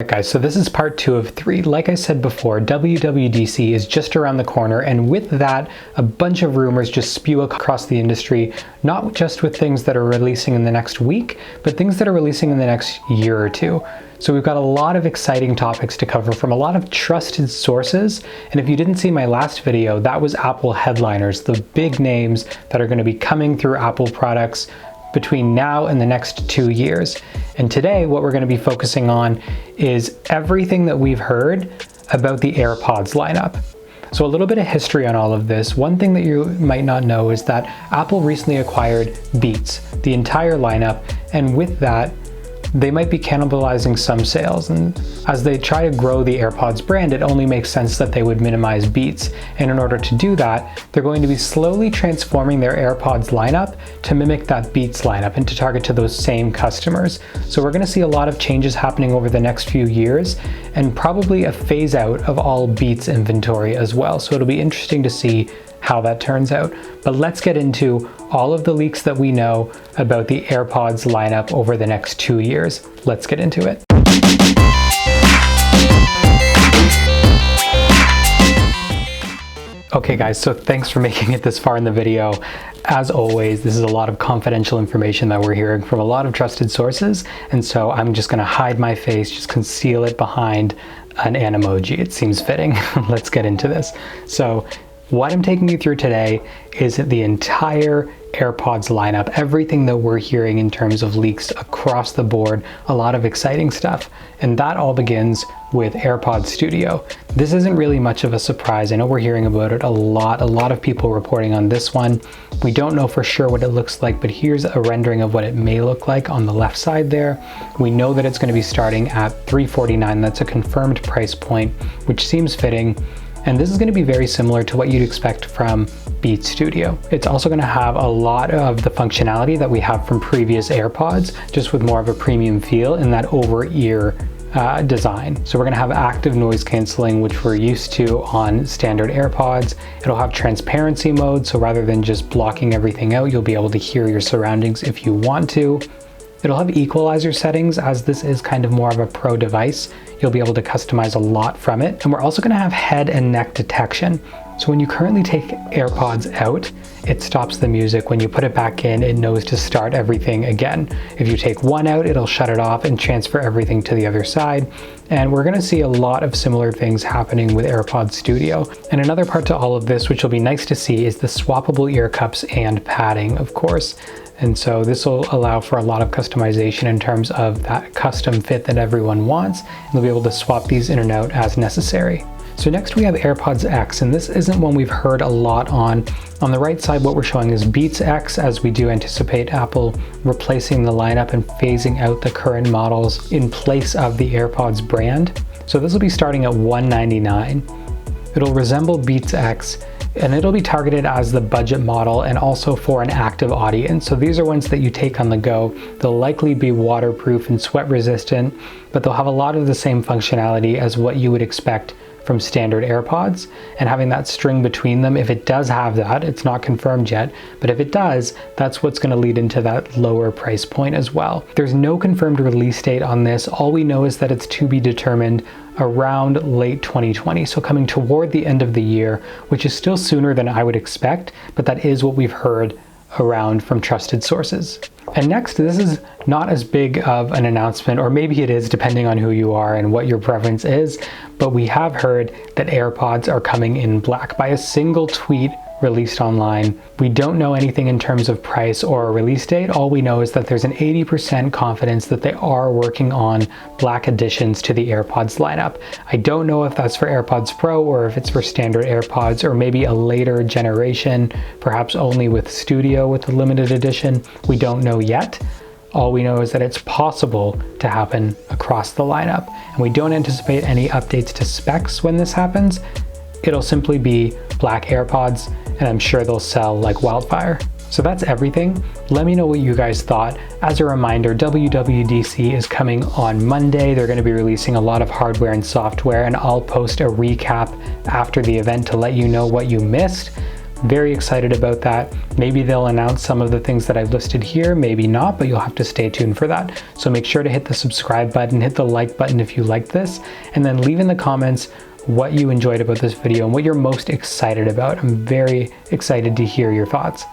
Alright guys, so this is part 2 of 3. Like I said before, WWDC is just around the corner, and with that, a bunch of rumors just spew across the industry, not just with things that are releasing in the next week, but things that are releasing in the next year or two. So we've got a lot of exciting topics to cover from a lot of trusted sources, and if you didn't see my last video, that was Apple headliners, the big names that are going to be coming through Apple products between now and the next 2 years. And today what we're going to be focusing on is everything that we've heard about the AirPods lineup. So a little bit of history on all of this. One thing that you might not know is that Apple recently acquired Beats, the entire lineup, and with that they might be cannibalizing some sales, and as they try to grow the AirPods brand, it only makes sense that they would minimize Beats. And in order to do that, they're going to be slowly transforming their AirPods lineup to mimic that Beats lineup and to target to those same customers. So we're going to see a lot of changes happening over the next few years, and probably a phase out of all Beats inventory as well. So it'll be interesting to see how that turns out. But let's get into all of the leaks that we know about the AirPods lineup over the next 2 years. Let's get into it. Okay guys, so thanks for making it this far in the video. As always, this is a lot of confidential information that we're hearing from a lot of trusted sources, and so I'm just going to hide my face, just conceal it behind an emoji. It seems fitting. Let's get into this. So what I'm taking you through today is the entire AirPods lineup, everything that we're hearing in terms of leaks across the board, a lot of exciting stuff. And that all begins with AirPods Studio. This isn't really much of a surprise. I know we're hearing about it a lot of people reporting on this one. We don't know for sure what it looks like, but here's a rendering of what it may look like on the left side there. We know that it's going to be starting at $349. That's a confirmed price point, which seems fitting. And this is going to be very similar to what you'd expect from Beats Studio. It's also going to have a lot of the functionality that we have from previous AirPods, just with more of a premium feel in that over-ear design. So we're going to have active noise canceling, which we're used to on standard AirPods. It'll have transparency mode, so rather than just blocking everything out, you'll be able to hear your surroundings if you want to. It'll have equalizer settings, as this is kind of more of a pro device. You'll be able to customize a lot from it. And we're also going to have head and neck detection. So when you currently take AirPods out, it stops the music. When you put it back in, it knows to start everything again. If you take one out, it'll shut it off and transfer everything to the other side. And we're going to see a lot of similar things happening with AirPods Studio. And another part to all of this, which will be nice to see, is the swappable ear cups and padding, of course. And so this will allow for a lot of customization in terms of that custom fit that everyone wants. And they'll be able to swap these in and out as necessary. So next we have AirPods X, and this isn't one we've heard a lot on. On the right side, what we're showing is Beats X, as we do anticipate Apple replacing the lineup and phasing out the current models in place of the AirPods brand. So this will be starting at $199. It'll resemble Beats X, and it'll be targeted as the budget model and also for an active audience. So these are ones that you take on the go. They'll likely be waterproof and sweat resistant, but they'll have a lot of the same functionality as what you would expect from standard AirPods, and having that string between them, if it does have that, it's not confirmed yet, but if it does, that's what's going to lead into that lower price point as well. There's no confirmed release date on this. All we know is that it's to be determined around late 2020, so coming toward the end of the year, which is still sooner than I would expect, but that is what we've heard around from trusted sources. And next, this is not as big of an announcement, or maybe it is depending on who you are and what your preference is, but we have heard that AirPods are coming in black by a single tweet released online. We don't know anything in terms of price or a release date. All we know is that there's an 80% confidence that they are working on black additions to the AirPods lineup. I don't know if that's for AirPods Pro or if it's for standard AirPods, or maybe a later generation, perhaps only with Studio with a limited edition. We don't know yet. All we know is that it's possible to happen across the lineup, and we don't anticipate any updates to specs when this happens. It'll simply be black AirPods, and I'm sure they'll sell like wildfire. So that's everything. Let me know what you guys thought. As a reminder, WWDC is coming on Monday. They're going to be releasing a lot of hardware and software, and I'll post a recap after the event to let you know what you missed. Very excited about that. Maybe they'll announce some of the things that I've listed here, maybe not, but you'll have to stay tuned for that. So make sure to hit the subscribe button, hit the like button if you liked this, and then leave in the comments what you enjoyed about this video and what you're most excited about. I'm very excited to hear your thoughts.